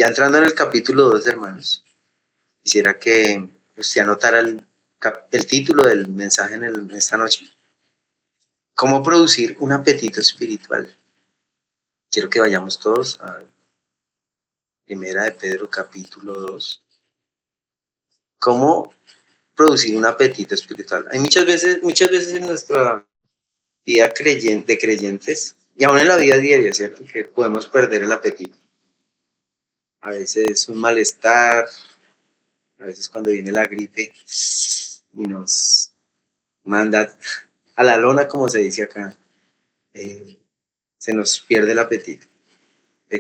Ya entrando en el capítulo 2, hermanos, quisiera que usted anotara el título del mensaje en esta noche. ¿Cómo producir un apetito espiritual? Quiero que vayamos todos a Primera de Pedro, capítulo 2. ¿Cómo producir un apetito espiritual? Hay muchas veces en nuestra vida de creyentes, y aún en la vida diaria, ¿cierto? Que podemos perder el apetito. A veces un malestar, a veces cuando viene la gripe y nos manda a la lona, como se dice acá, se nos pierde el apetito.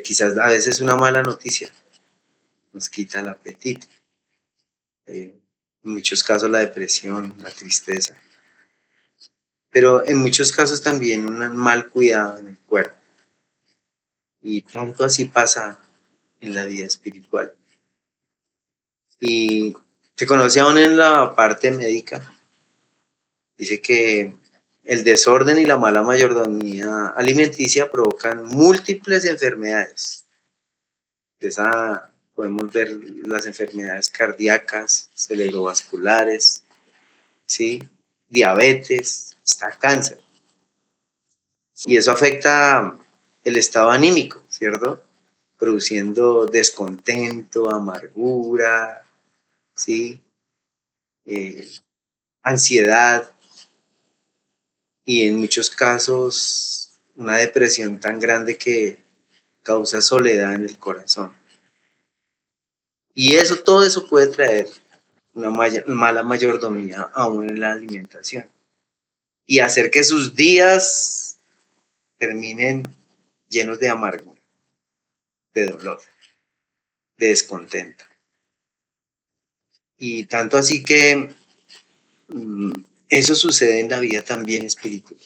Quizás a veces una mala noticia nos quita el apetito. En muchos casos la depresión, la tristeza. Pero en muchos casos también un mal cuidado en el cuerpo. Y tanto así pasa en la vida espiritual. Y se conoce aún en la parte médica. Dice que el desorden y la mala mayordomía alimenticia provocan múltiples enfermedades. Esa podemos ver las enfermedades cardíacas, cerebrovasculares, ¿sí? Diabetes, hasta cáncer. Y eso afecta el estado anímico, ¿cierto? Produciendo descontento, amargura, ¿sí? Ansiedad y en muchos casos una depresión tan grande que causa soledad en el corazón. Y todo eso puede traer una mala mayordomía aún en la alimentación y hacer que sus días terminen llenos de amargura, de dolor, de descontento. Y tanto así que eso sucede en la vida también espiritual.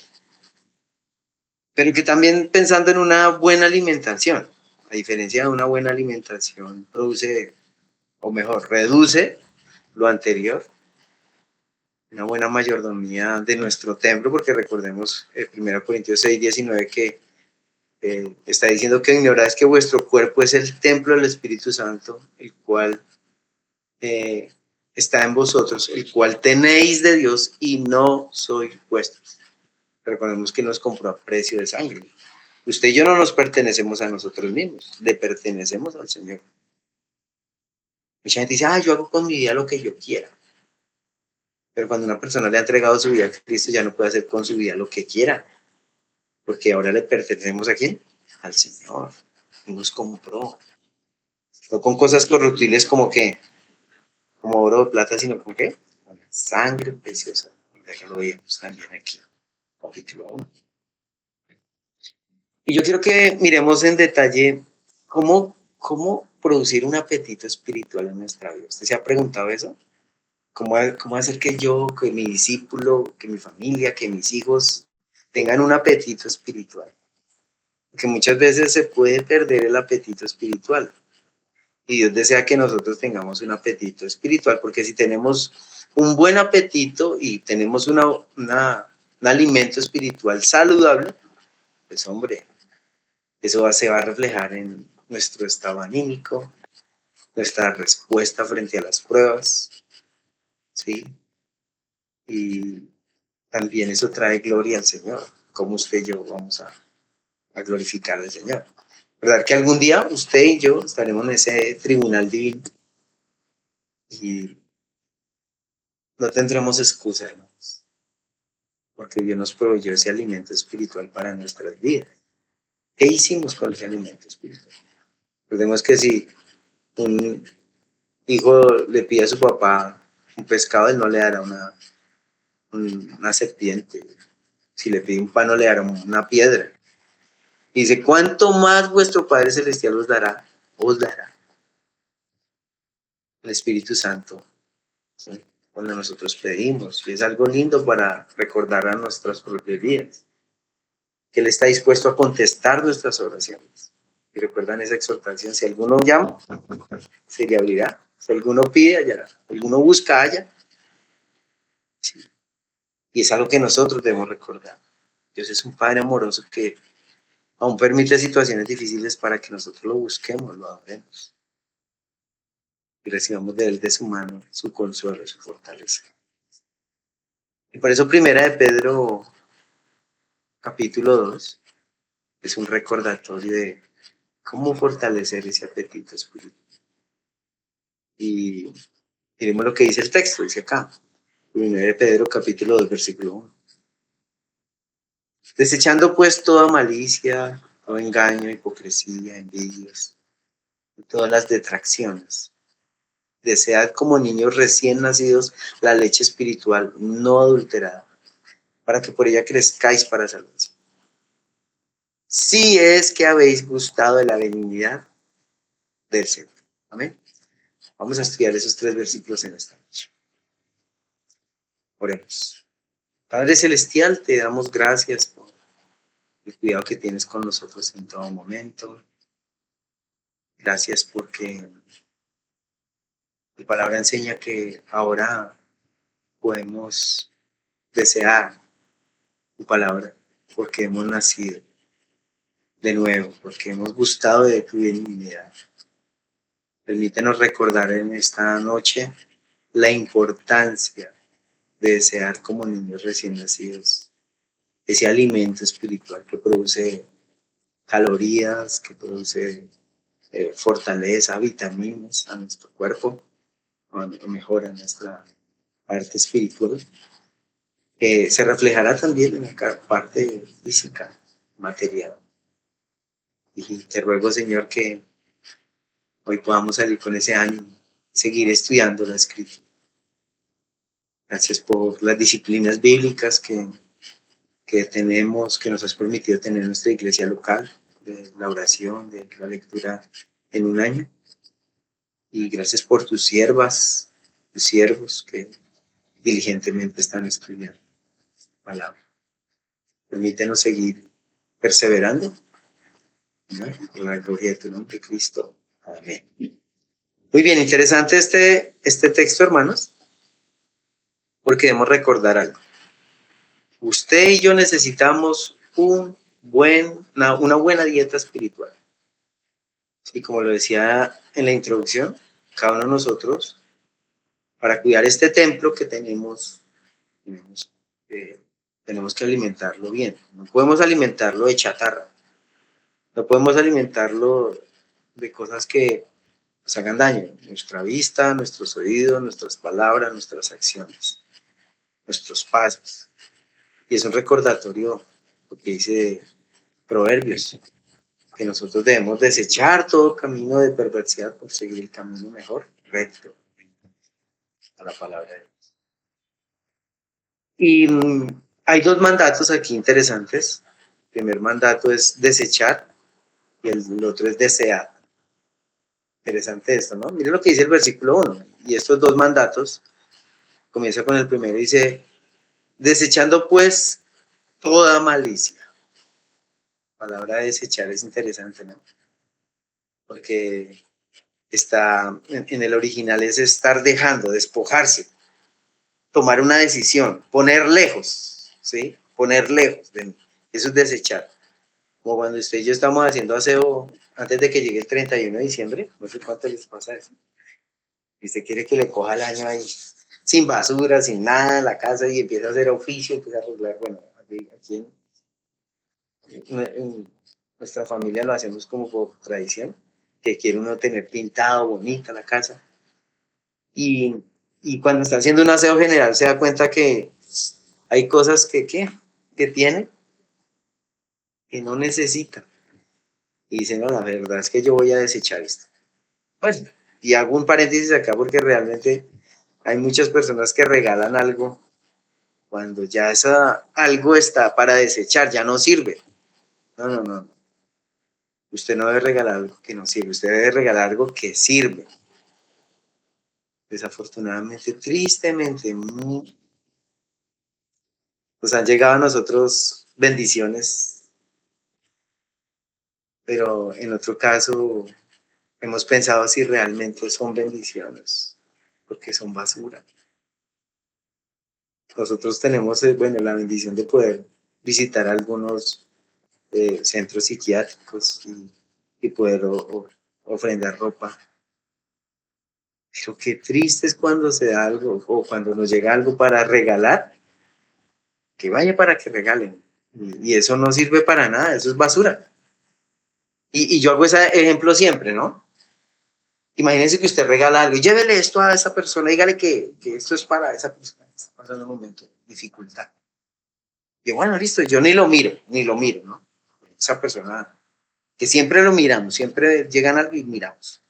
Pero que también pensando en una buena alimentación, a diferencia de una buena alimentación, produce, o mejor, reduce lo anterior, una buena mayordomía de nuestro templo, porque recordemos 1 Corintios 6:19 que está diciendo que ignoráis que vuestro cuerpo es el templo del Espíritu Santo, el cual está en vosotros, el cual tenéis de Dios y no sois vuestros. Recordemos que nos compró a precio de sangre. Usted y yo no nos pertenecemos a nosotros mismos, le pertenecemos al Señor. Mucha gente dice, yo hago con mi vida lo que yo quiera. Pero cuando una persona le ha entregado su vida a Cristo, ya no puede hacer con su vida lo que quiera. Porque ahora le pertenecemos ¿a quién? Al Señor. Nos compró. No con cosas corruptibles como oro o plata, sino con ¿qué? Con la sangre preciosa. Ya lo vimos también aquí. Capítulo 1. Y yo quiero que miremos en detalle cómo producir un apetito espiritual en nuestra vida. ¿Usted se ha preguntado eso? ¿Cómo hacer que yo, que mi discípulo, que mi familia, que mis hijos tengan un apetito espiritual? Porque muchas veces se puede perder el apetito espiritual. Y Dios desea que nosotros tengamos un apetito espiritual, porque si tenemos un buen apetito y tenemos un alimento espiritual saludable, pues hombre, eso se va a reflejar en nuestro estado anímico, nuestra respuesta frente a las pruebas, ¿sí? Y también eso trae gloria al Señor, como usted y yo vamos a glorificar al Señor. ¿Verdad que algún día usted y yo estaremos en ese tribunal divino y no tendremos excusa, hermanos? Porque Dios nos proveyó ese alimento espiritual para nuestras vidas. ¿Qué hicimos con ese alimento espiritual? Recordemos que si un hijo le pide a su papá un pescado, él no le dará una serpiente. Si le pide un pan, no le dará una piedra. Y dice, ¿cuánto más vuestro Padre Celestial os dará el Espíritu Santo? ¿Sí? Cuando nosotros pedimos. Y es algo lindo para recordar a nuestras propias vidas. Que Él está dispuesto a contestar nuestras oraciones. Y recuerdan esa exhortación, si alguno llama, se le abrirá. Si alguno pide, hallará. Si alguno busca, halla. Sí. Y es algo que nosotros debemos recordar. Dios es un Padre amoroso que aún permite situaciones difíciles para que nosotros lo busquemos, lo adoremos. y recibamos de él, de su mano, su consuelo, su fortaleza. Y por eso Primera de Pedro, capítulo 2, es un recordatorio de cómo fortalecer ese apetito espiritual. Y miremos lo que dice el texto, dice acá, Primera de Pedro, capítulo 2, versículo 1. Desechando pues toda malicia, todo engaño, hipocresía, envidias, y todas las detracciones. Desead como niños recién nacidos la leche espiritual no adulterada, para que por ella crezcáis para salvación. Si es que habéis gustado de la benignidad del Señor. Amén. Vamos a estudiar esos 3 versículos en esta noche. Oremos. Padre Celestial, te damos gracias por el cuidado que tienes con nosotros en todo momento. Gracias porque tu palabra enseña que ahora podemos desear tu palabra porque hemos nacido de nuevo, porque hemos gustado de tu benignidad. Permítenos recordar en esta noche la importancia de desear como niños recién nacidos ese alimento espiritual que produce calorías, que produce fortaleza, vitaminas a nuestro cuerpo, o mejora nuestra parte espiritual, que se reflejará también en la parte física, material. Y te ruego, Señor, que hoy podamos salir con ese ánimo, seguir estudiando la Escritura. Gracias por las disciplinas bíblicas que tenemos, que nos has permitido tener en nuestra iglesia local, de la oración, de la lectura en un año. Y gracias por tus siervas, tus siervos que diligentemente están estudiando la palabra. Permítenos seguir perseverando, ¿no? Por la gloria de tu nombre, Cristo. Amén. Muy bien, interesante este texto, hermanos, porque debemos recordar algo. Usted y yo necesitamos una buena dieta espiritual. Y como lo decía en la introducción, cada uno de nosotros, para cuidar este templo que tenemos que alimentarlo bien. No podemos alimentarlo de chatarra. No podemos alimentarlo de cosas que nos hagan daño. Nuestra vista, nuestros oídos, nuestras palabras, nuestras acciones, nuestros pasos. Y es un recordatorio, lo que dice Proverbios, que nosotros debemos desechar todo camino de perversidad por seguir el camino mejor, recto, a la palabra de Dios. Y hay 2 mandatos aquí interesantes. El primer mandato es desechar y el otro es desear. Interesante esto, ¿no? Miren lo que dice el versículo 1. Y estos 2 mandatos, comienza con el primero, dice, desechando pues toda malicia. La palabra desechar es interesante, ¿no? Porque está en el original es estar dejando, despojarse, tomar una decisión, poner lejos, ¿sí? Poner lejos de mí. Eso es desechar. Como cuando usted y yo estamos haciendo aseo antes de que llegue el 31 de diciembre, no sé cuánto les pasa eso. Y usted quiere que le coja el año ahí, sin basura, sin nada en la casa y empieza a hacer oficio, empieza a arreglar. Bueno, aquí en nuestra familia lo hacemos como por tradición, que quiere uno tener pintado, bonita la casa. Y, y cuando está haciendo un aseo general se da cuenta que hay cosas que tiene que no necesita. Y dice, no, la verdad es que yo voy a desechar esto. Bueno, y hago un paréntesis acá porque realmente hay muchas personas que regalan algo cuando ya algo está para desechar, ya no sirve. No, no, no. Usted no debe regalar algo que no sirve, usted debe regalar algo que sirve. Desafortunadamente, tristemente, nos han llegado a nosotros bendiciones, pero en otro caso hemos pensado si realmente son bendiciones, porque son basura. Nosotros tenemos, bueno, la bendición de poder visitar algunos centros psiquiátricos y poder ofrendar ropa. Pero qué triste es cuando se da algo o cuando nos llega algo para regalar, que vaya para que regalen. Y eso no sirve para nada, eso es basura. Y yo hago ese ejemplo siempre, ¿no? Imagínense que usted regala algo y llévele esto a esa persona, dígale que esto es para esa persona que está pasando un momento de dificultad. Y bueno, listo, yo ni lo miro, ¿no? Esa persona que siempre lo miramos, siempre llegan algo y miramos.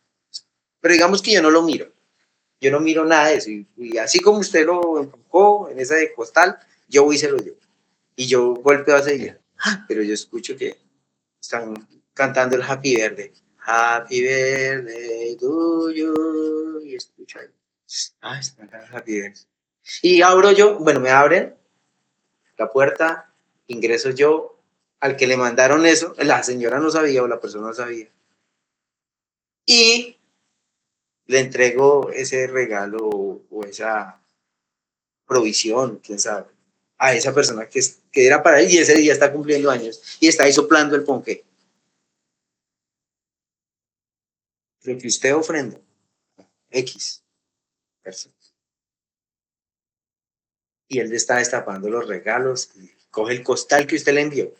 Pero digamos que yo no miro nada de eso. Y así como usted lo empujó en esa de costal, yo voy y se lo llevo. Y yo golpeo a seguir. Pero yo escucho que están cantando el Happy Birthday. Happy Birthday to you. Y escucho ahí. Están cantando Happy Birthday. Y abro yo, bueno, me abren la puerta, ingreso yo, al que le mandaron eso, la señora no sabía o la persona no sabía. Y le entrego ese regalo o esa provisión, quién sabe, a esa persona que era para él y ese día está cumpliendo años y está ahí soplando el ponqué. Lo que usted ofrenda, X, persona. Y él está destapando los regalos y coge el costal que usted le envió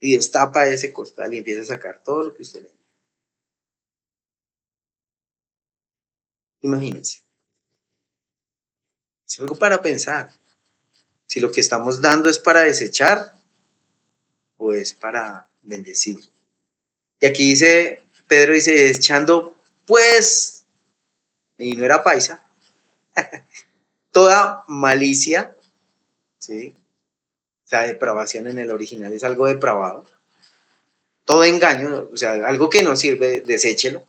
y destapa ese costal y empieza a sacar todo lo que usted le envió. Imagínense, es algo para pensar. Si lo que estamos dando es para desechar o es para bendecir. Y aquí dice, Pedro dice, echando pues, y no era paisa, toda malicia, ¿sí? O sea, depravación en el original es algo depravado. Todo engaño, o sea, algo que no sirve, deséchelo,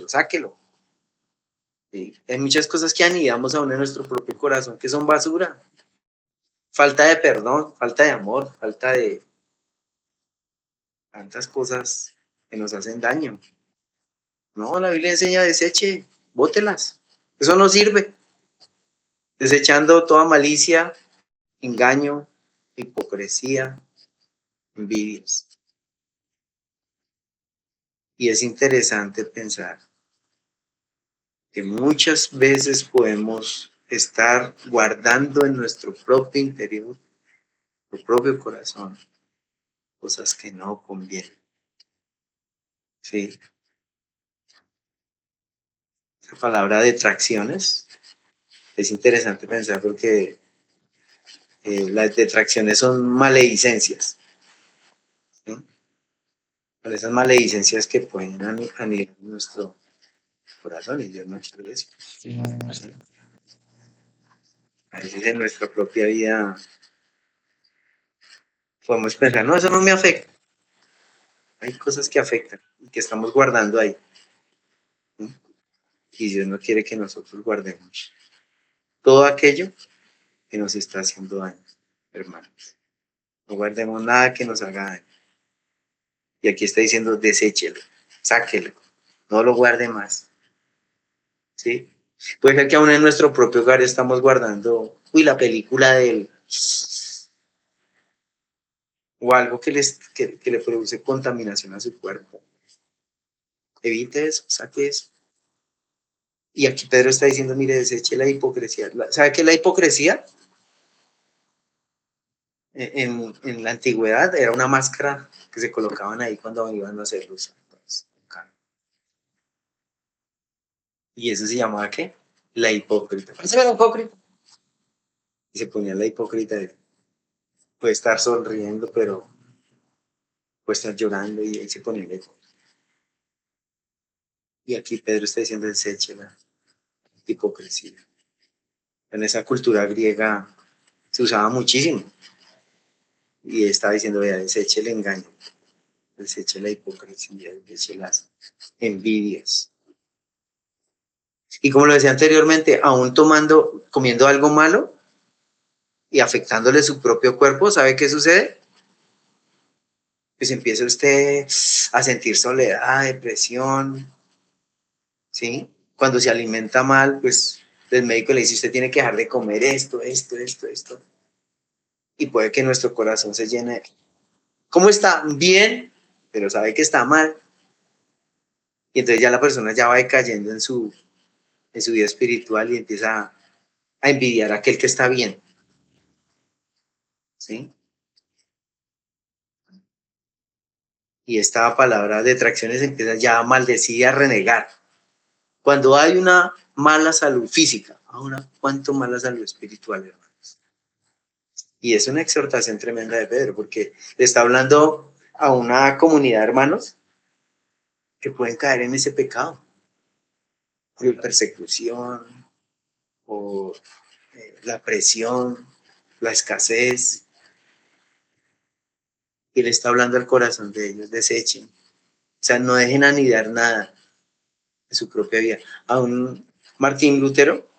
sáquelo. ¿Sí? Hay muchas cosas que anidamos aún en nuestro propio corazón que son basura. Falta de perdón, falta de amor, falta de tantas cosas que nos hacen daño. No, la Biblia enseña deseche, bótelas. Eso no sirve. Desechando toda malicia, engaño, hipocresía, envidias. Y es interesante pensar que muchas veces podemos estar guardando en nuestro propio interior, nuestro propio corazón, cosas que no convienen. Sí, esa palabra detracciones es interesante pensar porque las detracciones son maledicencias. ¿Sí? Pero esas maledicencias que pueden anidar nuestro corazón y Dios no quiere eso. ¿Sí? A veces en nuestra propia vida podemos pensar, no, eso no me afecta. Hay cosas que afectan y que estamos guardando ahí. ¿Sí? Y Dios no quiere que nosotros guardemos todo aquello que nos está haciendo daño, hermanos. No guardemos nada que nos haga daño. Y aquí está diciendo, deséchelo, sáquelo, no lo guarde más. ¿Sí? Puede ser que aún en nuestro propio hogar estamos guardando, la película del o algo que le produce contaminación a su cuerpo. Evite eso, saque eso. Y aquí Pedro está diciendo, mire, deseche la hipocresía. ¿Sabe qué es la hipocresía? En la antigüedad era una máscara que se colocaban ahí cuando iban a hacer los santos. Y eso se llamaba ¿qué? La hipócrita. ¿Se ve la hipócrita? Y se ponía la hipócrita. Puede estar sonriendo, pero puede estar llorando y ahí se ponía la hipócrita. Y aquí Pedro está diciendo, deseche la hipocresía. En esa cultura griega se usaba muchísimo. Y está diciendo, vea, deseche el engaño, deseche la hipocresía, deseche las envidias. Y como lo decía anteriormente, aún comiendo algo malo y afectándole su propio cuerpo, ¿sabe qué sucede? Pues empieza usted a sentir soledad, depresión, ¿sí? Cuando se alimenta mal, pues el médico le dice, usted tiene que dejar de comer esto. Y puede que nuestro corazón se llene. ¿Cómo está? Bien, pero sabe que está mal. Y entonces ya la persona ya va decayendo en su vida espiritual y empieza a envidiar a aquel que está bien, ¿sí? Y esta palabra de tracciones empieza ya a maldecir y a renegar. Cuando hay una mala salud física, ahora cuánto mala salud espiritual, hermanos. Y es una exhortación tremenda de Pedro, porque le está hablando a una comunidad de hermanos que pueden caer en ese pecado, por persecución, por la presión, la escasez. Y le está hablando al corazón de ellos, desechen. O sea, no dejen anidar nada de su propia vida. Aún Martín Lutero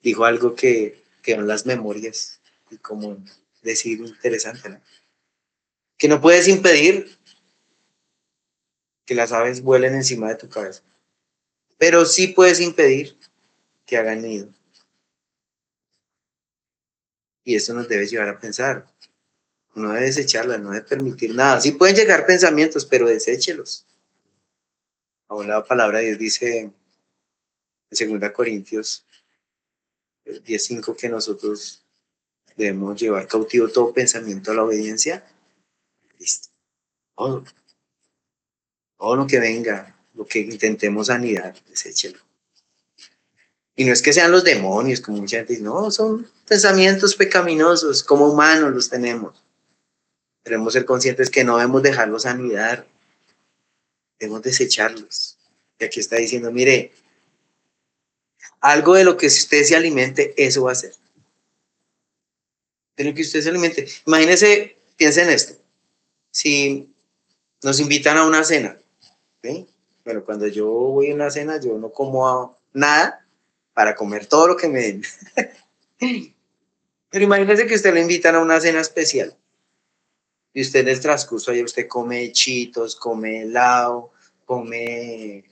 dijo algo que quedó en las memorias y como decir interesante, ¿no? Que no puedes impedir que las aves vuelen encima de tu cabeza, pero sí puedes impedir que hagan nido. Y eso nos debe llevar a pensar. No debe desecharlas, no debe permitir nada. Sí pueden llegar pensamientos, pero deséchelos. Ahora la palabra de Dios dice en 2 Corintios 10:5 que nosotros debemos llevar cautivo todo pensamiento a la obediencia. Listo. Todo, todo lo que venga, lo que intentemos anidar, deséchelo. Y no es que sean los demonios, como mucha gente dice, no, son pensamientos pecaminosos, como humanos los tenemos. Debemos ser conscientes que no debemos dejarlos anidar, debemos desecharlos. Y aquí está diciendo, mire, algo de lo que usted se alimente, eso va a ser. De lo que usted se alimente. Imagínese, piensa en esto. Si nos invitan a una cena, ¿sí? Bueno, cuando yo voy a una cena, yo no como nada para comer todo lo que me den. Pero imagínese que usted le invitan a una cena especial. Y usted en el transcurso ahí usted come chitos, come helado, come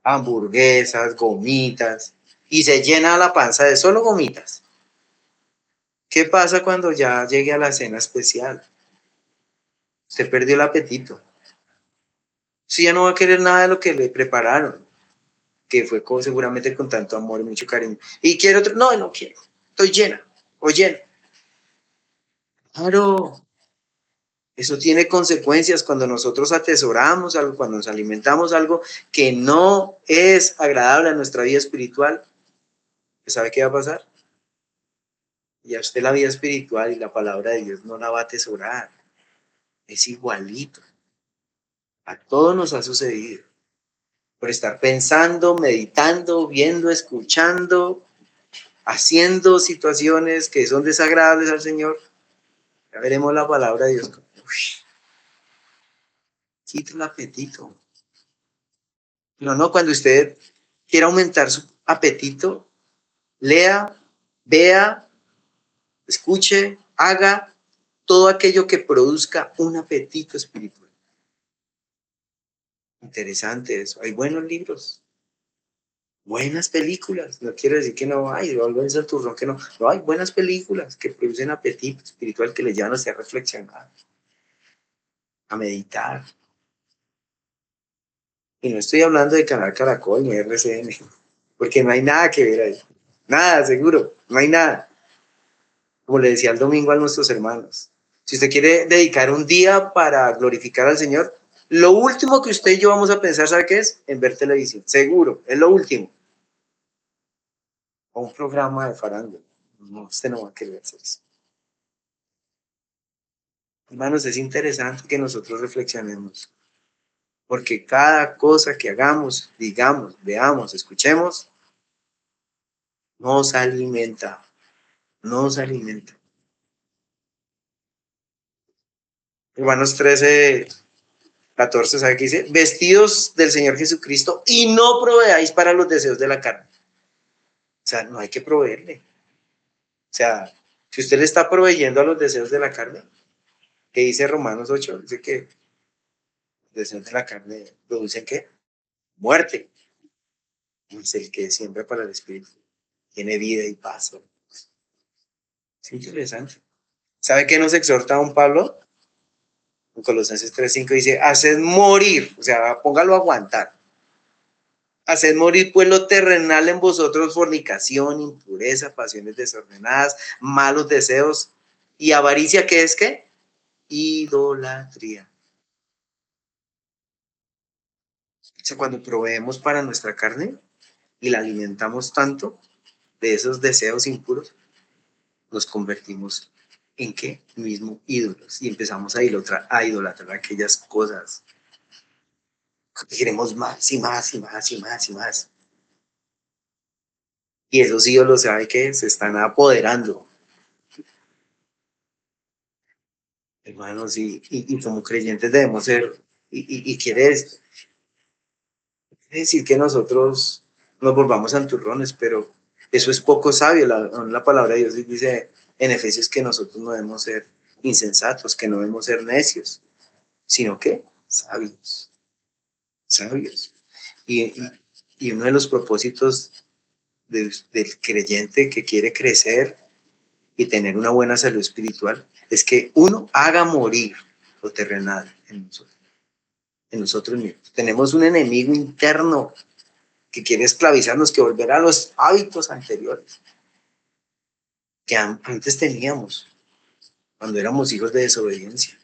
hamburguesas, gomitas, y se llena la panza de solo gomitas. ¿Qué pasa cuando ya llegue a la cena especial? Usted perdió el apetito. Si ya no va a querer nada de lo que le prepararon, que fue seguramente con tanto amor y mucho cariño. Y quiere otro, no, no quiero, estoy llena o lleno. Claro, eso tiene consecuencias cuando nosotros atesoramos algo, cuando nos alimentamos algo que no es agradable a nuestra vida espiritual. ¿Sabe qué va a pasar? Y a usted la vida espiritual y la palabra de Dios no la va a atesorar. Es igualito. A todos nos ha sucedido. Por estar pensando, meditando, viendo, escuchando, haciendo situaciones que son desagradables al Señor. Ya veremos la palabra de Dios. Quita el apetito. Pero no, cuando usted quiera aumentar su apetito, lea, vea, escuche, haga todo aquello que produzca un apetito espiritual. Interesante eso. Hay buenos libros, buenas películas. No quiero decir que no hay, o algo en Santurrón que no. No, hay buenas películas que producen apetito espiritual que le llevan a ser reflexionar, a meditar. Y no estoy hablando de Canal Caracol ni RCN, porque no hay nada que ver ahí. Nada, seguro, no hay nada. Como le decía el domingo a nuestros hermanos. Si usted quiere dedicar un día para glorificar al Señor, lo último que usted y yo vamos a pensar, ¿sabe qué es? En ver televisión. Seguro, es lo último. O un programa de farándula. No, usted no va a querer hacer eso. Hermanos, es interesante que nosotros reflexionemos, porque cada cosa que hagamos, digamos, veamos, escuchemos, nos alimenta, nos alimenta. Romanos 13:14, ¿sabe qué dice? Vestidos del Señor Jesucristo y no proveáis para los deseos de la carne. O sea, no hay que proveerle. O sea, si usted le está proveyendo a los deseos de la carne, ¿qué dice Romanos 8? Dice que los deseos de la carne producen ¿qué? Muerte. Es el que siembra para el Espíritu. Tiene vida y paz. Es interesante. ¿Sabe qué nos exhorta don Pablo? En Colosenses 3:5 dice, haced morir, o sea, póngalo a aguantar. Haced morir pues lo terrenal en vosotros, fornicación, impureza, pasiones desordenadas, malos deseos y avaricia, ¿qué es qué? Idolatría. O sea, cuando proveemos para nuestra carne y la alimentamos tanto de esos deseos impuros, nos convertimos en qué? Mismo ídolos y empezamos a idolatrar aquellas cosas. Queremos más y más y más y más y más. Y esos ídolos, ¿sabe qué? Se están apoderando, hermanos, y como creyentes debemos ser, y decir que nosotros nos volvamos santurrones, pero eso es poco sabio. La palabra de Dios dice en Efesios que nosotros no debemos ser insensatos, que no debemos ser necios, sino que sabios, sabios. Y uno de los propósitos del creyente que quiere crecer y tener una buena salud espiritual es que uno haga morir lo terrenal en nosotros mismos. Tenemos un enemigo interno que quiere esclavizarnos, que volverá a los hábitos anteriores que antes teníamos cuando éramos hijos de desobediencia.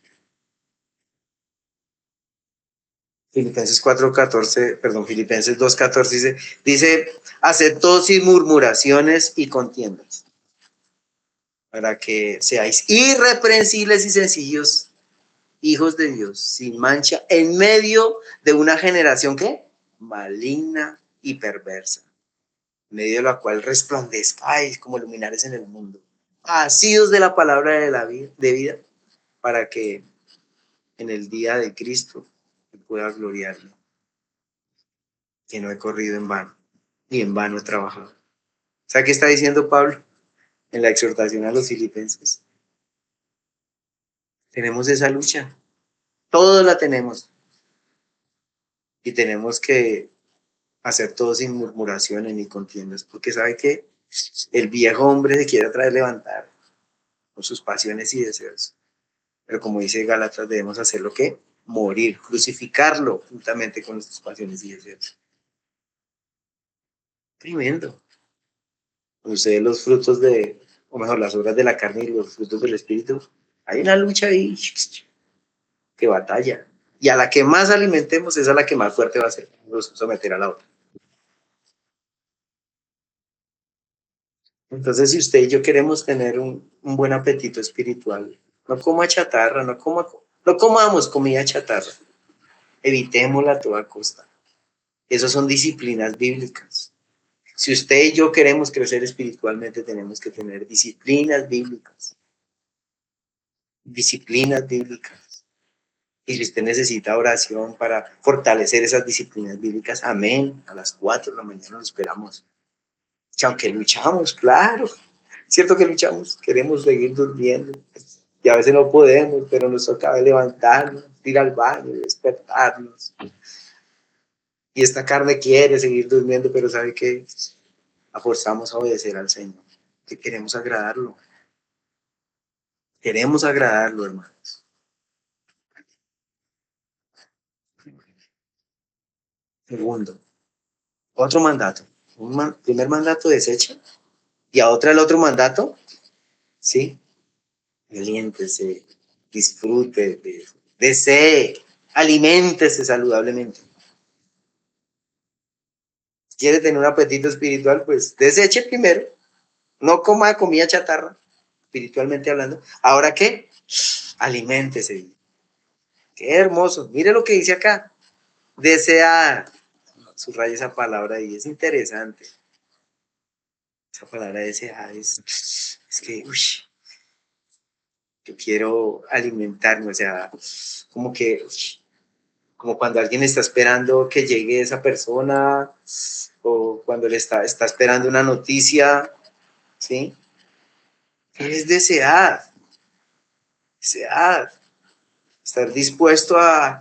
Filipenses 2:14 dice, haced todo sin murmuraciones y contiendas, para que seáis irreprensibles y sencillos, hijos de Dios, sin mancha, en medio de una generación que maligna y perversa, en medio de la cual resplandezcáis como luminares en el mundo, asidos de la palabra de vida, para que en el día de Cristo pueda gloriarme, que no he corrido en vano, ni en vano he trabajado. O sea, ¿qué está diciendo Pablo en la exhortación a los filipenses? Tenemos esa lucha, todos la tenemos, y tenemos que hacer todo sin murmuraciones ni contiendas, porque sabe que el viejo hombre se quiere otra vez levantar con sus pasiones y deseos. Pero como dice Gálatas, debemos hacerlo que morir, crucificarlo juntamente con nuestras pasiones y deseos. Tremendo. Ustedes los frutos o mejor, las obras de la carne y los frutos del espíritu, hay una lucha ahí que batalla. Y a la que más alimentemos es a la que más fuerte va a ser, nos someter a la otra. Entonces, si usted y yo queremos tener un buen apetito espiritual, no coma chatarra, no comamos comida chatarra, evitémosla a toda costa. Esas son disciplinas bíblicas. Si usted y yo queremos crecer espiritualmente, tenemos que tener disciplinas bíblicas. Disciplinas bíblicas. Y si usted necesita oración para fortalecer esas disciplinas bíblicas, amén. A las 4 de la mañana lo esperamos. Que aunque luchamos, claro, cierto que luchamos, queremos seguir durmiendo. Y a veces no podemos, pero nos toca levantarnos, ir al baño, despertarnos. Y esta carne quiere seguir durmiendo, pero sabe que forzamos a obedecer al Señor, que queremos agradarlo. Queremos agradarlo, hermanos. Segundo, otro mandato. Primer mandato, desecha. Y a otra el otro mandato, ¿sí? Aliéntese, disfrute, desee, aliméntese saludablemente. ¿Quiere tener un apetito espiritual? Pues deseche primero. No coma comida chatarra, espiritualmente hablando. ¿Ahora qué? Aliméntese. Qué hermoso. Mire lo que dice acá. Desear. Subraya esa palabra ahí. Es interesante. Esa palabra desear es que, uy, yo quiero alimentarme. O sea, como que, como cuando alguien está esperando que llegue esa persona o cuando le está esperando una noticia, ¿sí? Es desear, estar dispuesto a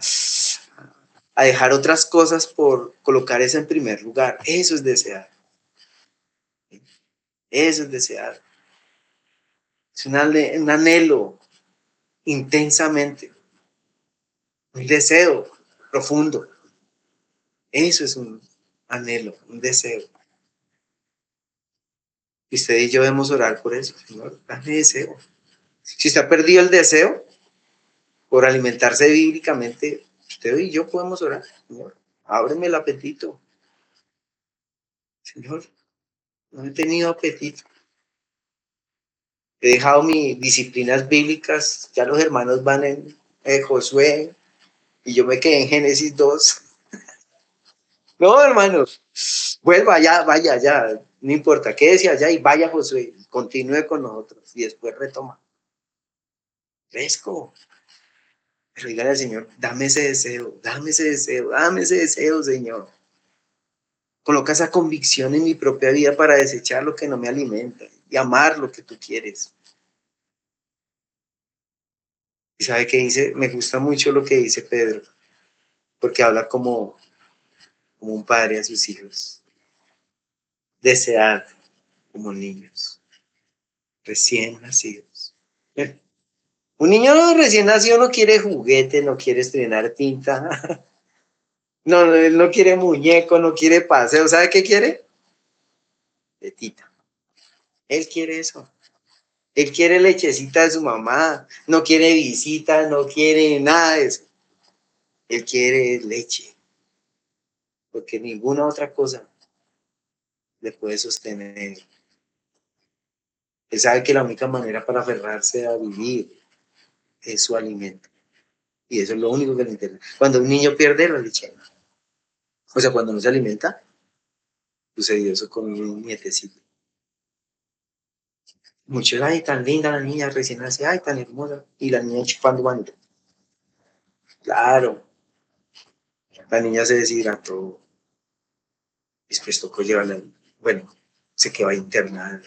dejar otras cosas por colocar eso en primer lugar. Eso es desear. Eso es desear. Es un anhelo intensamente. un deseo profundo. Eso es un anhelo, un deseo. Y usted y yo debemos orar por eso. Señor, dame deseo. Si usted ha perdido el deseo por alimentarse bíblicamente, usted y yo podemos orar. Señor, ábreme el apetito. Señor, no he tenido apetito. He dejado mis disciplinas bíblicas. Ya los hermanos van en Josué y yo me quedé en Génesis 2. No, hermanos, vuelva allá, vaya allá. No importa, quédese allá y vaya Josué. Continúe con nosotros y después retoma. Fresco. Pero dígale al Señor, dame ese deseo, dame ese deseo, dame ese deseo, Señor. Coloca esa convicción en mi propia vida para desechar lo que no me alimenta y amar lo que tú quieres. ¿Y sabe qué dice? Me gusta mucho lo que dice Pedro, porque habla como un padre a sus hijos. Desear como niños recién nacidos. Un niño recién nacido no quiere juguete, no quiere estrenar tinta, no, él no quiere muñeco, no quiere paseo. ¿Sabe qué quiere? Tetita. Él quiere eso. Él quiere lechecita de su mamá, no quiere visita, no quiere nada de eso. Él quiere leche, porque ninguna otra cosa le puede sostener. Él sabe que la única manera para aferrarse a vivir es su alimento. Y eso es lo único que le interesa. Cuando un niño pierde la leche, o sea, cuando no se alimenta, sucedió eso con mi nietecito. Muchos, ay, tan linda la niña recién nacida, ay, tan hermosa. Y la niña chupando manito. Claro, la niña se deshidrató. Después tocó llevarla, bueno, se quedó internada,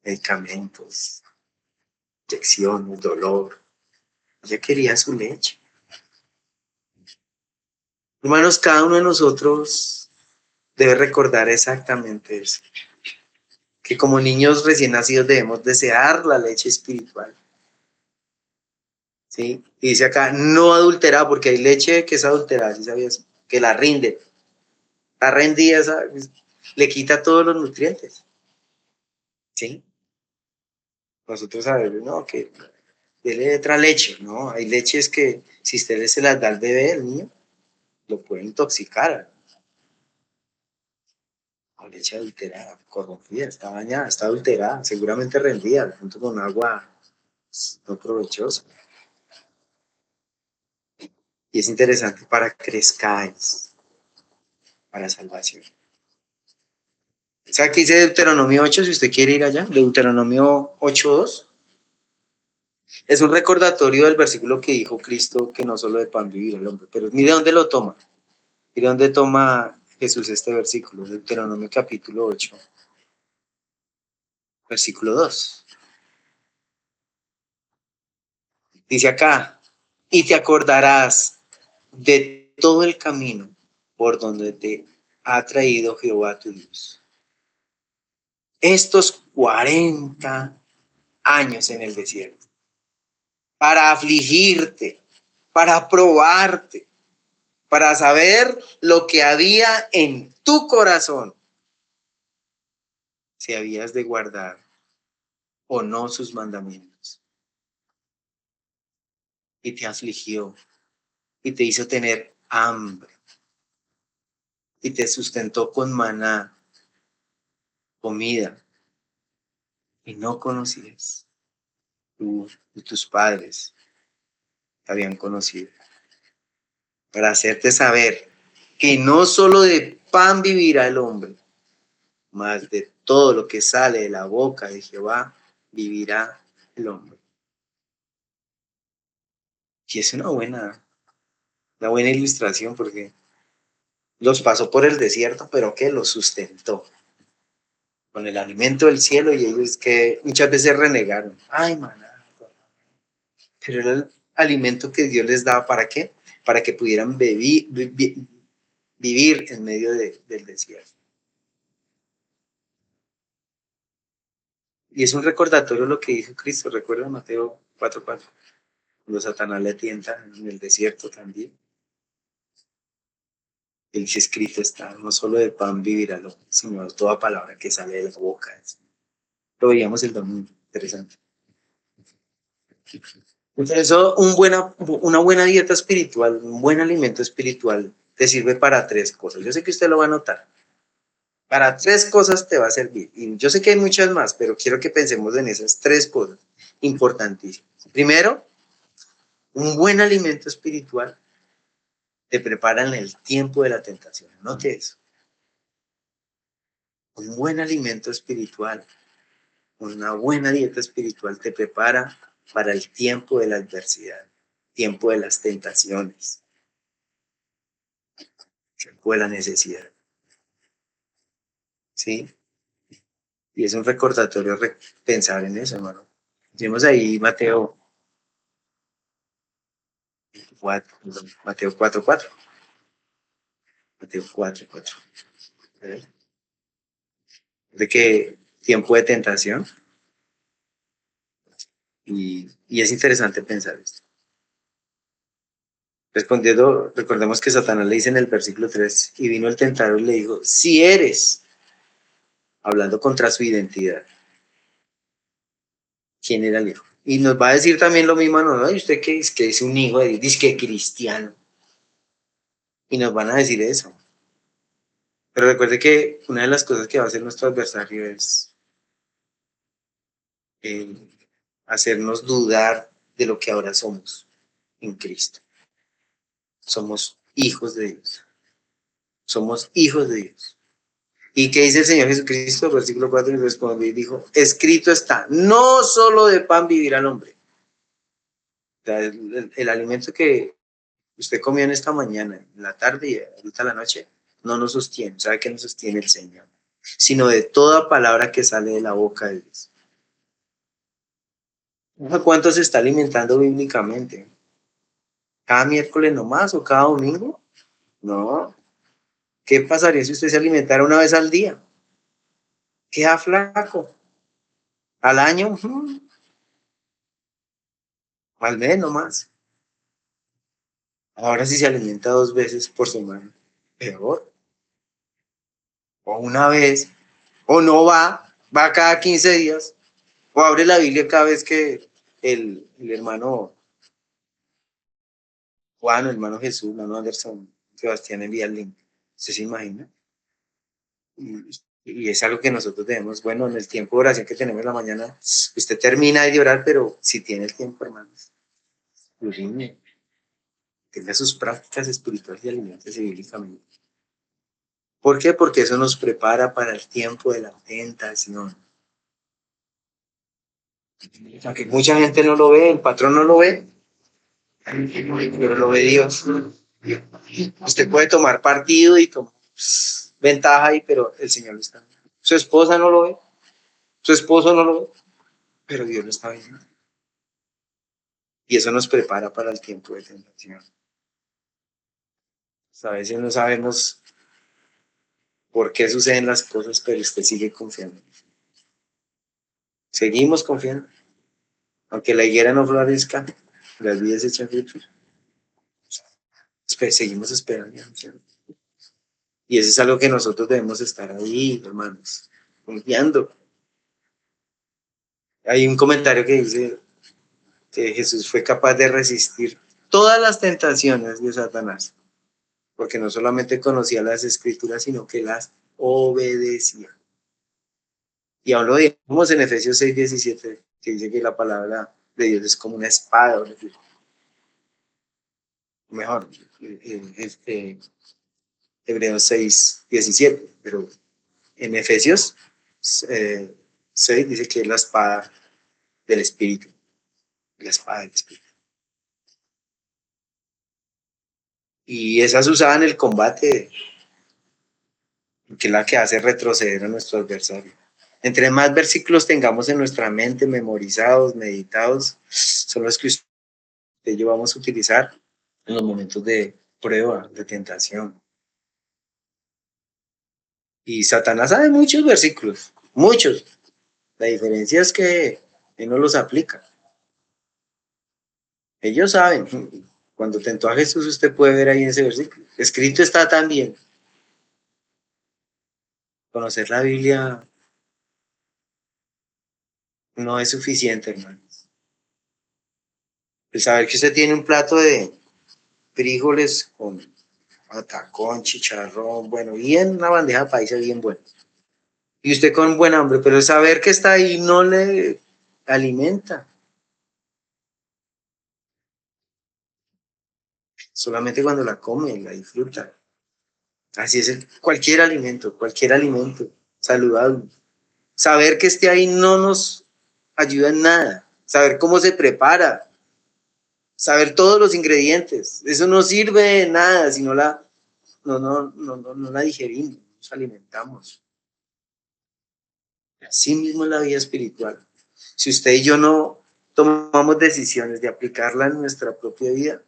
medicamentos, inyecciones, dolor. Ella quería su leche. Hermanos, cada uno de nosotros debe recordar exactamente eso. Que como niños recién nacidos debemos desear la leche espiritual. ¿Sí? Y dice acá, no adulterada, porque hay leche que es adulterada, ¿sí sabías? Que la rinde. La rendida, ¿sabes? Le quita todos los nutrientes. ¿Sí? Nosotros sabemos, no, que dele otra leche, ¿no? Hay leches que si usted se las da al bebé, el niño, lo puede intoxicar. O leche adulterada, corrompida, está bañada, está adulterada, seguramente rendida, junto con agua no provechosa. Y es interesante para que crezcáis, para salvación. O sea, que dice Deuteronomio 8, si usted quiere ir allá, Deuteronomio 8:2. Es un recordatorio del versículo que dijo Cristo, que no solo de pan vivir el hombre, pero mire dónde lo toma. Mire dónde toma Jesús este versículo, Deuteronomio capítulo 8, versículo 2. Dice acá, y te acordarás de todo el camino por donde te ha traído Jehová tu Dios. Estos 40 años en el desierto, para afligirte, para probarte, para saber lo que había en tu corazón, si habías de guardar o no sus mandamientos. Y te afligió y te hizo tener hambre y te sustentó con maná, comida, y no conocías. Tú y tus padres te habían conocido. Para hacerte saber que no solo de pan vivirá el hombre, mas de todo lo que sale de la boca de Jehová vivirá el hombre. Y es una buena ilustración porque los pasó por el desierto, pero que los sustentó con el alimento del cielo y ellos que muchas veces renegaron. Ay, maná. Pero era el alimento que Dios les daba, ¿para qué? Para que pudieran vivir en medio del desierto. Y es un recordatorio lo que dijo Cristo, recuerda Mateo 4:4. Cuando Satanás le tienta en el desierto también. Él dice, escrito está, no solo de pan vivirá el hombre, sino de toda palabra que sale de la boca. Lo veíamos el domingo, interesante. Entonces, eso, una buena dieta espiritual, un buen alimento espiritual, te sirve para tres cosas. Yo sé que usted lo va a notar. Para tres cosas te va a servir. Y yo sé que hay muchas más, pero quiero que pensemos en esas tres cosas importantísimas. Primero, un buen alimento espiritual te prepara en el tiempo de la tentación. Note eso. Un buen alimento espiritual, una buena dieta espiritual te prepara para el tiempo de la adversidad, tiempo de las tentaciones, tiempo de la necesidad. ¿Sí? Y es un recordatorio pensar en eso, hermano. Tenemos ahí Mateo 4, Mateo 4, 4. Mateo 4, 4. De que tiempo de tentación. Y es interesante pensar esto. Respondiendo, recordemos que Satanás le dice en el versículo 3, y vino el tentador y le dijo, si eres, hablando contra su identidad, ¿quién era el hijo? Y nos va a decir también lo mismo, ¿no? ¿Y usted qué es? Que es un hijo de Dios, dice que cristiano. Y nos van a decir eso. Pero recuerde que una de las cosas que va a hacer nuestro adversario es eh, hacernos dudar de lo que ahora somos en Cristo. Somos hijos de Dios. Somos hijos de Dios. ¿Y qué dice el Señor Jesucristo? Versículo 4, y respondió y dijo, escrito está, no solo de pan vivirá el hombre. O sea, el alimento que usted comió en esta mañana, en la tarde y ahorita a la noche, no nos sostiene. ¿Sabe qué nos sostiene el Señor? Sino de toda palabra que sale de la boca de Dios. ¿A cuánto se está alimentando bíblicamente? ¿Cada miércoles nomás o cada domingo? No. ¿Qué pasaría si usted se alimentara una vez al día? Queda flaco. Al año, al mes nomás. Ahora si se alimenta 2 veces por semana, peor. O una vez, o no va cada 15 días, o abre la Biblia cada vez que el hermano Juan, el hermano Jesús, el hermano Anderson, Sebastián envía el link. ¿Usted se imagina? Y es algo que nosotros debemos, bueno, en el tiempo de oración que tenemos en la mañana, usted termina de orar, pero si tiene el tiempo, hermanos, urine, tenga sus prácticas espirituales y alimentos bíblicamente. ¿Por qué? Porque eso nos prepara para el tiempo de la tentación. Aunque mucha gente no lo ve, el patrón no lo ve, pero lo ve Dios. Usted puede tomar partido y tomar ventaja ahí, pero el Señor lo está viendo. Su esposa no lo ve, su esposo no lo ve, pero Dios lo está viendo. Y eso nos prepara para el tiempo de tentación. A veces no sabemos por qué suceden las cosas, pero usted sigue confiando. Seguimos confiando. Aunque la higuera no florezca, las vidas echan frutos. Seguimos esperando. Y eso es algo que nosotros debemos estar ahí, hermanos, confiando. Hay un comentario que dice que Jesús fue capaz de resistir todas las tentaciones de Satanás, porque no solamente conocía las escrituras, sino que las obedecía. Y aún lo dijimos en Efesios 6:17, que dice que la palabra de Dios es como una espada. Mejor, Hebreos 6:17, pero en Efesios 6 dice que es la espada del Espíritu. La espada del Espíritu. Y esa es usada en el combate, que es la que hace retroceder a nuestro adversario. Entre más versículos tengamos en nuestra mente, memorizados, meditados, son los que usted y yo vamos a utilizar en los momentos de prueba, de tentación. Y Satanás sabe muchos versículos, muchos. La diferencia es que él no los aplica. Ellos saben. Cuando tentó a Jesús, usted puede ver ahí en ese versículo. Escrito está también. Conocer la Biblia no es suficiente, hermanos. El saber que usted tiene un plato de frijoles con patacón, chicharrón, bueno, bien, una bandeja paisa bien buena. Y usted con buen hambre, pero el saber que está ahí no le alimenta. Solamente cuando la come, la disfruta. Así es cualquier alimento saludable. Saber que esté ahí no nos ayuda en nada. Saber cómo se prepara, saber todos los ingredientes, eso no sirve de nada si no la digerimos, nos alimentamos. Así mismo es la vida espiritual. Si usted y yo no tomamos decisiones de aplicarla en nuestra propia vida,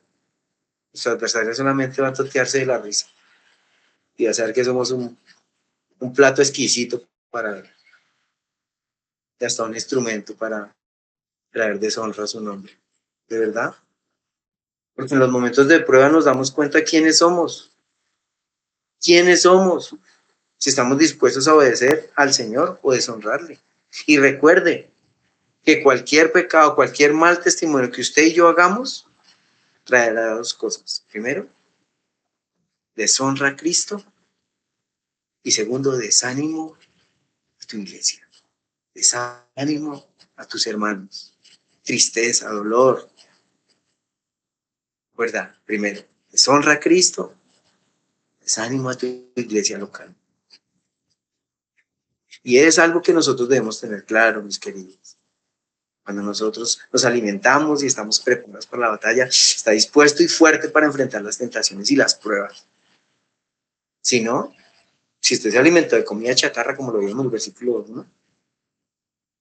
nuestro adversario solamente va a totearse de la risa y va a saber que somos un plato exquisito para él, y hasta un instrumento para traer deshonra a su nombre. ¿De verdad? Porque en los momentos de prueba nos damos cuenta quiénes somos. ¿Quiénes somos? Si estamos dispuestos a obedecer al Señor o deshonrarle. Y recuerde que cualquier pecado, cualquier mal testimonio que usted y yo hagamos, traerá dos cosas. Primero, deshonra a Cristo y segundo, desánimo a tu iglesia, desánimo a tus hermanos, tristeza, dolor, ¿verdad? Primero, deshonra a Cristo, desánimo a tu iglesia local. Y es algo que nosotros debemos tener claro, mis queridos. Cuando nosotros nos alimentamos y estamos preparados para la batalla, está dispuesto y fuerte para enfrentar las tentaciones y las pruebas. Si no, si usted se alimentó de comida chatarra, como lo vimos en el versículo 1,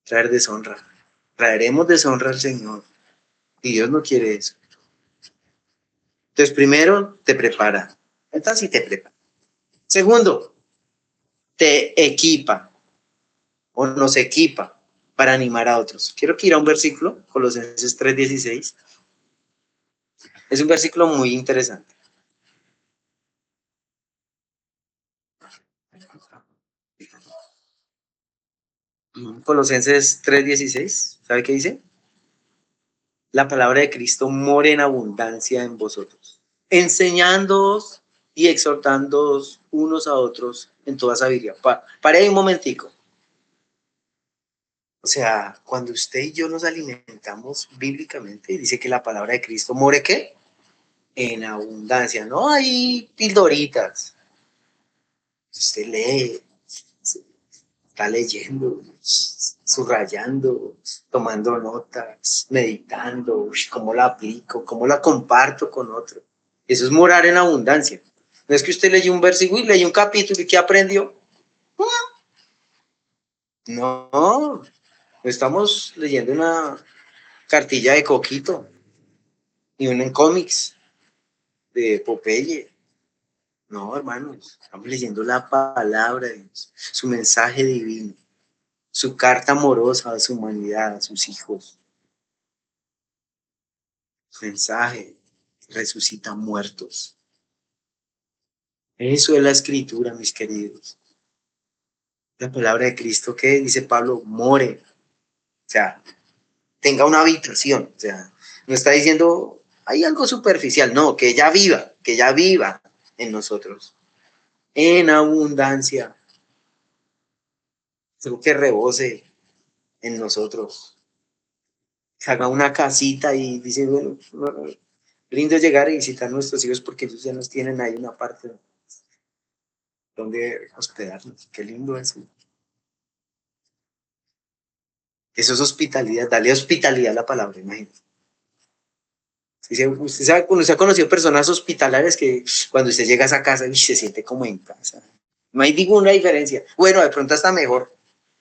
traer deshonra. Traeremos deshonra al Señor. Y Dios no quiere eso. Entonces, primero, te prepara. Entonces, sí te prepara. Segundo, te equipa o nos equipa para animar a otros. Quiero que ir a un versículo, Colosenses 3:16. Es un versículo muy interesante. Colosenses 3:16, ¿sabe qué dice? La palabra de Cristo mora en abundancia en vosotros, enseñándoos y exhortándoos unos a otros en toda sabiduría. Para ahí un momentico. O sea, cuando usted y yo nos alimentamos bíblicamente, dice que la palabra de Cristo more ¿qué? En abundancia. No hay pildoritas. Usted lee, está leyendo, subrayando, tomando notas, meditando, cómo la aplico, cómo la comparto con otro. Eso es morar en abundancia. No es que usted leyó un versículo y leyó un capítulo y ¿qué aprendió? No, estamos leyendo una cartilla de Coquito y un en cómics de Popeye. No, hermanos, estamos leyendo la palabra de Dios, su mensaje divino, su carta amorosa a su humanidad, a sus hijos. Mensaje, resucita muertos. Eso es la escritura, mis queridos. La palabra de Cristo que dice Pablo, more. O sea, tenga una habitación. O sea, no está diciendo, hay algo superficial. No, que ya viva en nosotros. En abundancia. Algo que rebose en nosotros. Que haga una casita y dice, bueno, lindo llegar y visitar a nuestros hijos porque ellos ya nos tienen ahí una parte donde hospedarnos. Qué lindo eso. Eso es hospitalidad, dale hospitalidad a la palabra, imagínate. Usted ha conocido personas hospitalarias que cuando usted llega a esa casa se siente como en casa. No hay ninguna diferencia. Bueno, de pronto hasta mejor.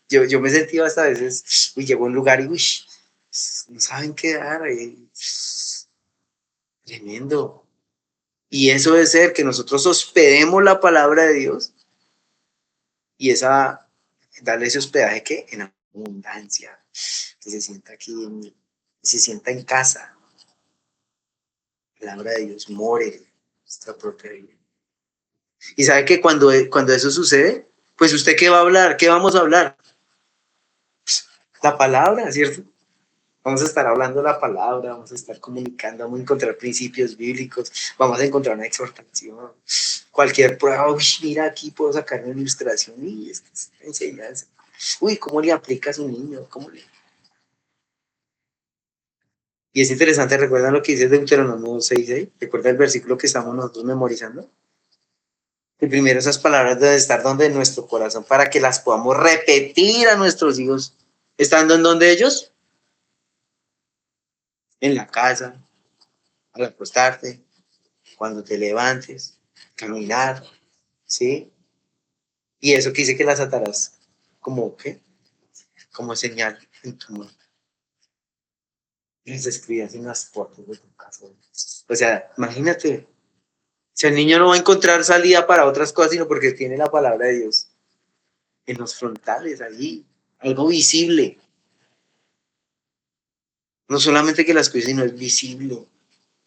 Yo me he sentido hasta a veces, llego a un lugar y no saben qué dar. Tremendo. Y eso debe ser que nosotros hospedemos la palabra de Dios y darle ese hospedaje que en abundancia, que se sienta aquí, se sienta en casa. La palabra de Dios more en nuestra propia vida. Y sabe que cuando eso sucede, pues usted qué va a hablar, qué vamos a hablar. La palabra, ¿cierto? Vamos a estar hablando la palabra, vamos a estar comunicando, vamos a encontrar principios bíblicos, vamos a encontrar una exhortación, cualquier prueba. Uy, mira, aquí puedo sacar una ilustración y esta enseñanza. Uy, ¿cómo le aplica a su niño? Y es interesante, ¿recuerdan lo que dice Deuteronomio 6:6? ¿Recuerda el versículo que estamos nosotros memorizando? Y primero esas palabras deben estar donde en nuestro corazón para que las podamos repetir a nuestros hijos, estando en donde ellos, en la casa, al acostarte, cuando te levantes, caminar, ¿sí? Y eso que dice que las atarás como, ¿qué? Como señal en tu mano. Las escribas en las puertas de tu casa. O sea, imagínate, si el niño no va a encontrar salida para otras cosas, sino porque tiene la palabra de Dios en los frontales, allí, algo visible. No solamente que las cosas, sino es visible.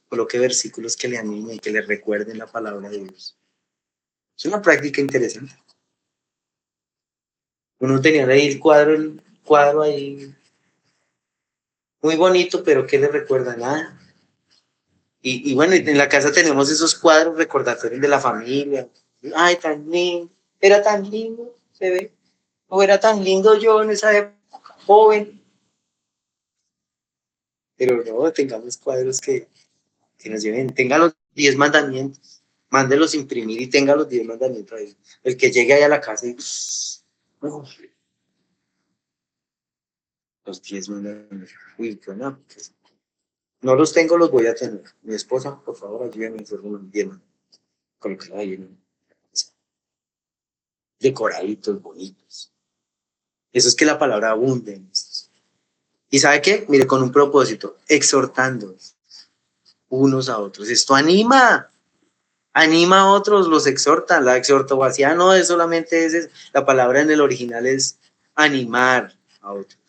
Coloque versículos que le animen, que le recuerden la palabra de Dios. Es una práctica interesante. Uno tenía ahí el cuadro ahí muy bonito, pero ¿qué le recuerda? Nada. Y bueno, en la casa tenemos esos cuadros recordatorios de la familia. Ay, tan lindo, era tan lindo, se ve. O era tan lindo yo en esa época, joven. Pero no, tengamos cuadros que nos lleven, tenga los 10 mandamientos, mándelos imprimir y tenga los 10 mandamientos ahí. El que llegue ahí a la casa y uf, los 10 mandamientos. Uy, bueno, pues, no los tengo, los voy a tener. Mi esposa, por favor, ayúdame a hacer unos 10 colocar ahí decoraditos, bonitos. Eso es que la palabra abunde en estos. ¿Y sabe qué? Mire, con un propósito, exhortando unos a otros. Esto anima a otros, los exhorta. La exhortación no es solamente la palabra en el original es animar a otros.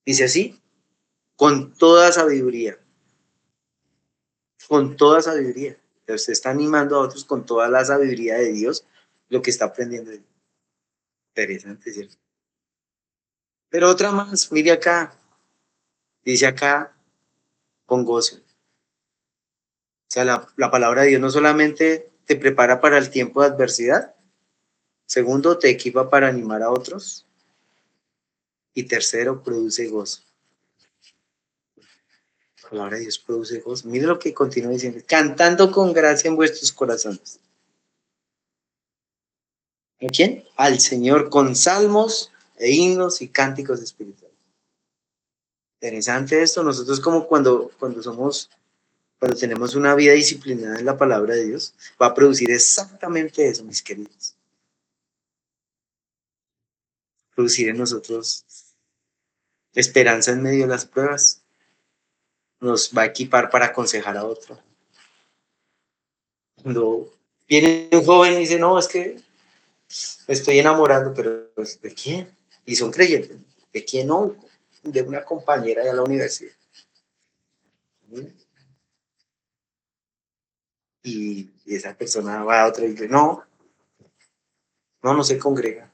Dice así, con toda sabiduría, con toda sabiduría. Usted está animando a otros con toda la sabiduría de Dios, lo que está aprendiendo. Interesante, ¿cierto? Pero otra más, mire acá, dice acá, con gozo. O sea, la palabra de Dios no solamente te prepara para el tiempo de adversidad, segundo, te equipa para animar a otros, y tercero, produce gozo. La palabra de Dios produce gozo. Mire lo que continúa diciendo, cantando con gracia en vuestros corazones. ¿A quién? Al Señor con salmos e himnos y cánticos espirituales. Interesante esto, nosotros como cuando tenemos una vida disciplinada en la palabra de Dios, va a producir exactamente eso, mis queridos. Producir en nosotros esperanza en medio de las pruebas, nos va a equipar para aconsejar a otro. Cuando viene un joven y dice, no, es que me estoy enamorando, pero pues, ¿de quién? Y son creyentes. ¿De quién no? De una compañera de la universidad. Y esa persona va a otra y dice, no, no se congrega.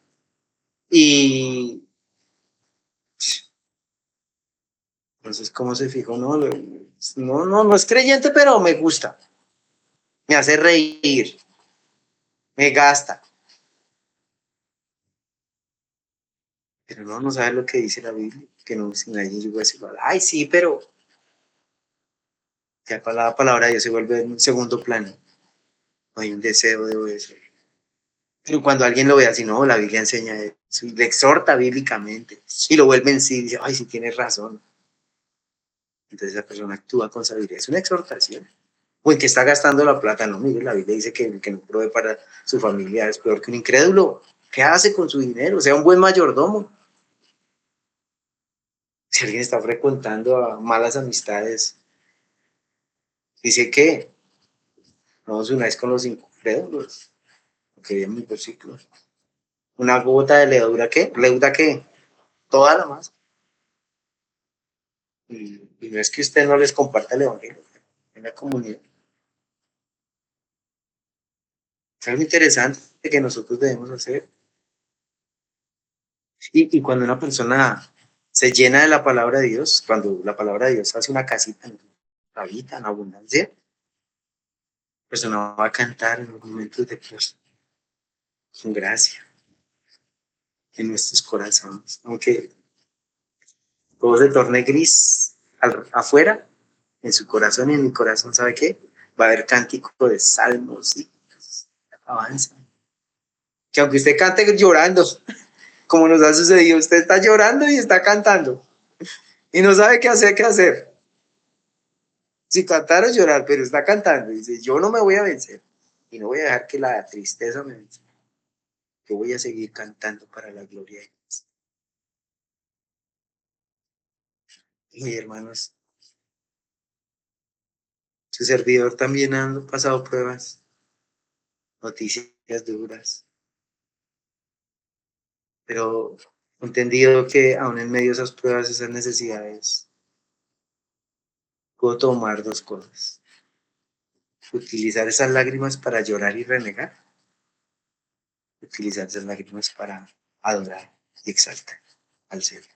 Y entonces, ¿cómo se fijó? No es creyente, pero me gusta. Me hace reír, me gasta. Pero no sabe lo que dice la Biblia, que no, si nadie llegó a decir, ay, sí, pero ya la palabra de Dios se vuelve en un segundo plano. No hay un deseo de obedecer. Pero cuando alguien lo ve así, no, la Biblia enseña eso, y le exhorta bíblicamente, y lo vuelve en sí, y dice, ay, sí tienes razón. Entonces esa persona actúa con sabiduría. Es una exhortación. O en que está gastando la plata, no, mire, la Biblia dice que el que no provee para su familia es peor que un incrédulo. ¿Qué hace con su dinero? Sea un buen mayordomo. Si alguien está frecuentando a malas amistades, dice que no os unáis con los incrédulos. Que viene mi versículo. Una gota de levadura, ¿qué? ¿Leuda qué? Toda la masa. Y no es que usted no les comparta el evangelio, en la comunidad. Es algo interesante que nosotros debemos hacer. Y cuando una persona se llena de la palabra de Dios, cuando la palabra de Dios hace una casita en la vida, en abundancia, la persona va a cantar en los momentos de paz, con gracia, en nuestros corazones. Aunque todo se torne gris afuera, en su corazón y en mi corazón, ¿sabe qué? Va a haber cántico de salmos y alabanza. Que aunque usted cante llorando, como nos ha sucedido, usted está llorando y está cantando y no sabe qué hacer. Si cantar o llorar, pero está cantando y dice, yo no me voy a vencer y no voy a dejar que la tristeza me vence. Yo voy a seguir cantando para la gloria de Dios. Y hermanos, su servidor también ha pasado pruebas, noticias duras, pero he entendido que aún en medio de esas pruebas, esas necesidades, puedo tomar dos cosas. Utilizar esas lágrimas para llorar y renegar, utilizar esas lágrimas para adorar y exaltar al Señor.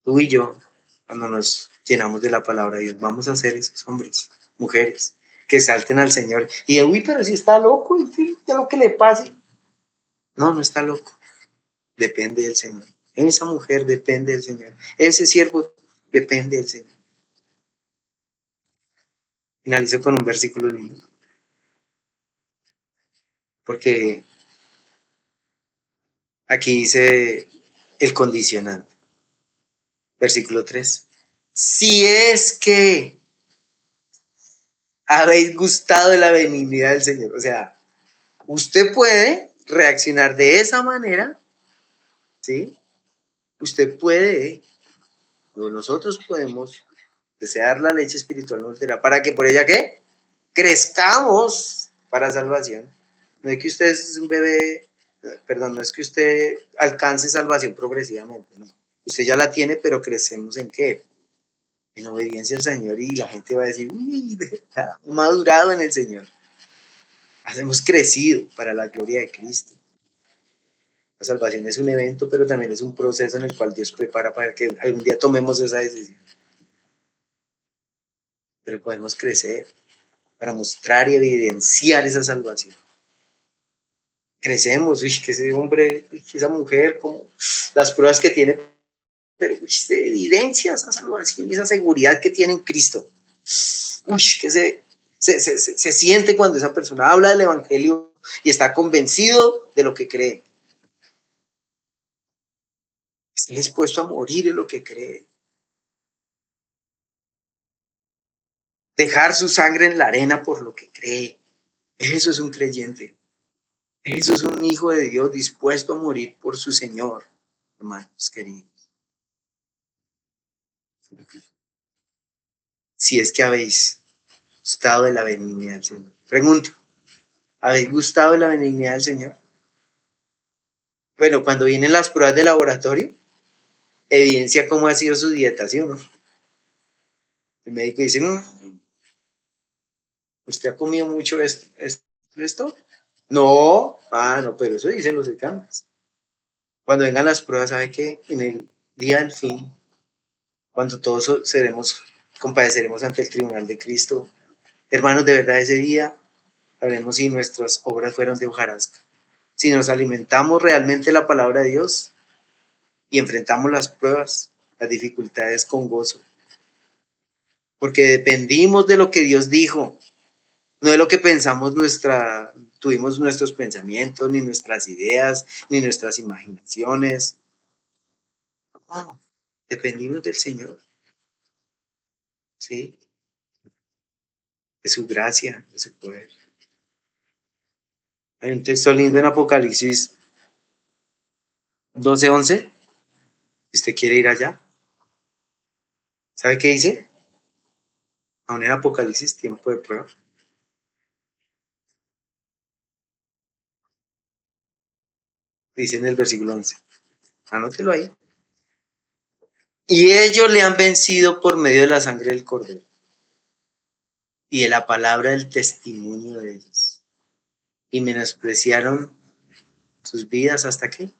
Tú y yo, cuando nos llenamos de la palabra de Dios, vamos a ser esos hombres, mujeres, que salten al Señor. Y uy, pero si está loco, y ya lo que le pase. No, no está loco. Depende del Señor. Esa mujer depende del Señor. Ese siervo depende del Señor. Finalizo con un versículo lindo. Porque aquí dice el condicionante. Versículo 3. Si es que habéis gustado de la benignidad del Señor. O sea, usted puede reaccionar de esa manera, ¿sí? Usted puede, o nosotros podemos desear la leche espiritual no altera, para que por ella, ¿qué? Crezcamos para salvación. No es que usted es un bebé, perdón, no es que usted alcance salvación progresivamente, no. Usted ya la tiene, pero crecemos en qué? En obediencia al Señor y la gente va a decir, uy, madurado en el Señor. Hemos crecido para la gloria de Cristo. La salvación es un evento, pero también es un proceso en el cual Dios prepara para que algún día tomemos esa decisión. Pero podemos crecer para mostrar y evidenciar esa salvación. Crecemos, uy, que ese hombre, uy, que esa mujer, como las pruebas que tiene, pero uy, se evidencia esa salvación y esa seguridad que tiene en Cristo. Uy, que se siente cuando esa persona habla del Evangelio y está convencido de lo que cree. Está dispuesto a morir en lo que cree. Dejar su sangre en la arena por lo que cree. Eso es un creyente. Eso es un hijo de Dios dispuesto a morir por su Señor, hermanos queridos. Si es que habéis gustado de la benignidad del Señor. Pregunto, ¿habéis gustado de la benignidad del Señor? Bueno, cuando vienen las pruebas de laboratorio, evidencia cómo ha sido su dieta, ¿sí o no? El médico dice, no, ¿usted ha comido mucho esto? No, no, pero eso dicen los exámenes. Cuando vengan las pruebas, ¿sabe qué? En el día del fin, cuando todos compadeceremos ante el tribunal de Cristo, hermanos, de verdad ese día sabremos si nuestras obras fueron de hojarasca, si nos alimentamos realmente la palabra de Dios y enfrentamos las pruebas, las dificultades con gozo, porque dependimos de lo que Dios dijo, no de lo que tuvimos nuestros pensamientos, ni nuestras ideas, ni nuestras imaginaciones. No, dependimos del Señor, ¿sí? De su gracia, de su poder. Hay un texto lindo en Apocalipsis 12:11. Si usted quiere ir allá, ¿sabe qué dice? Aún en Apocalipsis, tiempo de prueba. Dice en el versículo 11. Anótelo ahí. Y ellos le han vencido por medio de la sangre del Cordero y de la palabra del testimonio de ellos. Y menospreciaron sus vidas hasta que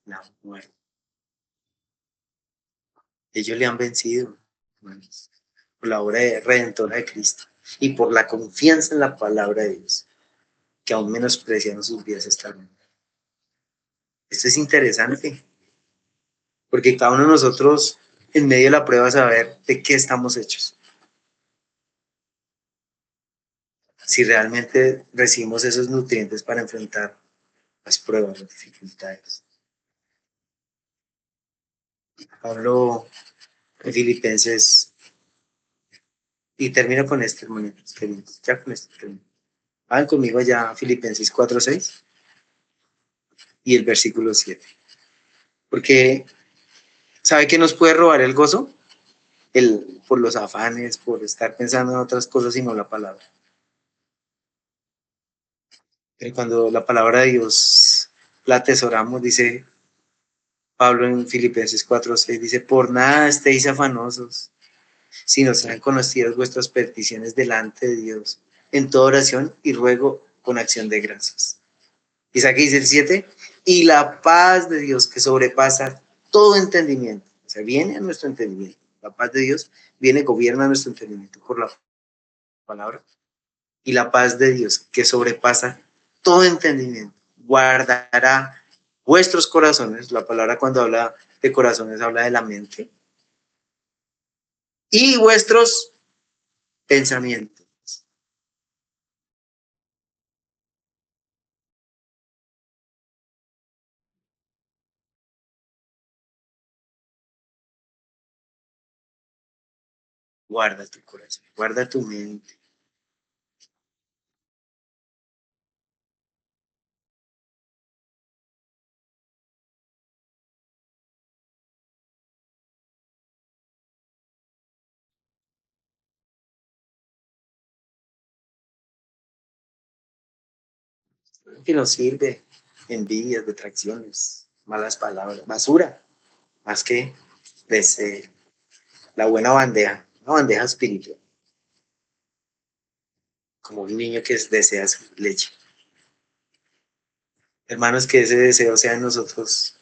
la muerte. Ellos le han vencido, hermanos, por la obra redentora de Cristo y por la confianza en la palabra de Dios, que aún menospreciaron sus vidas hasta el mundo. Esto es interesante, porque cada uno de nosotros, en medio de la prueba, saber de qué estamos hechos. Si realmente recibimos esos nutrientes para enfrentar las pruebas, las dificultades. Pablo en Filipenses, y termino con este, hermanitos queridos, ya con este termino. Hagan conmigo ya Filipenses 4:6 y el versículo 7. Porque, ¿sabe qué nos puede robar el gozo? Por los afanes, por estar pensando en otras cosas y no la palabra. Pero cuando la palabra de Dios la atesoramos, dice Pablo en Filipenses 4:6, dice, por nada estéis afanosos, sino sean conocidas vuestras peticiones delante de Dios, en toda oración y ruego con acción de gracias. Y aquí dice el 7, y la paz de Dios que sobrepasa todo entendimiento, o sea, viene a nuestro entendimiento, la paz de Dios viene, gobierna nuestro entendimiento por la palabra, y la paz de Dios que sobrepasa todo entendimiento, guardará vuestros corazones, la palabra cuando habla de corazones habla de la mente, y vuestros pensamientos. Guarda tu corazón, guarda tu mente. Que nos sirve envidias, detracciones, malas palabras, basura, más que deseo. La buena bandeja, una bandeja espiritual, como un niño que desea su leche. Hermanos, que ese deseo sea en nosotros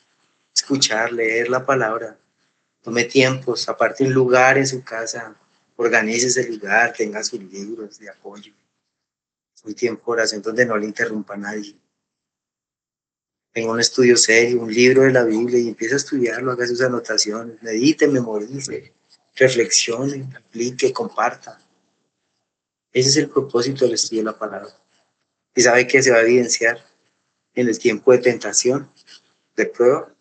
escuchar, leer la palabra. Tome tiempos, aparte un lugar en su casa, organice ese lugar, tenga sus libros de apoyo. Un tiempo de oración donde no le interrumpa a nadie. Tenga un estudio serio, un libro de la Biblia y empiece a estudiarlo, haga sus anotaciones, medite, memorice, reflexione, aplique, comparta. Ese es el propósito del estudio de la palabra. Y sabe que se va a evidenciar en el tiempo de tentación, de prueba,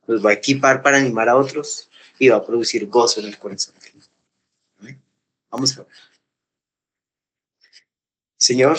nos va a equipar para animar a otros y va a producir gozo en el corazón. ¿Amén? Vamos a ver. Señor,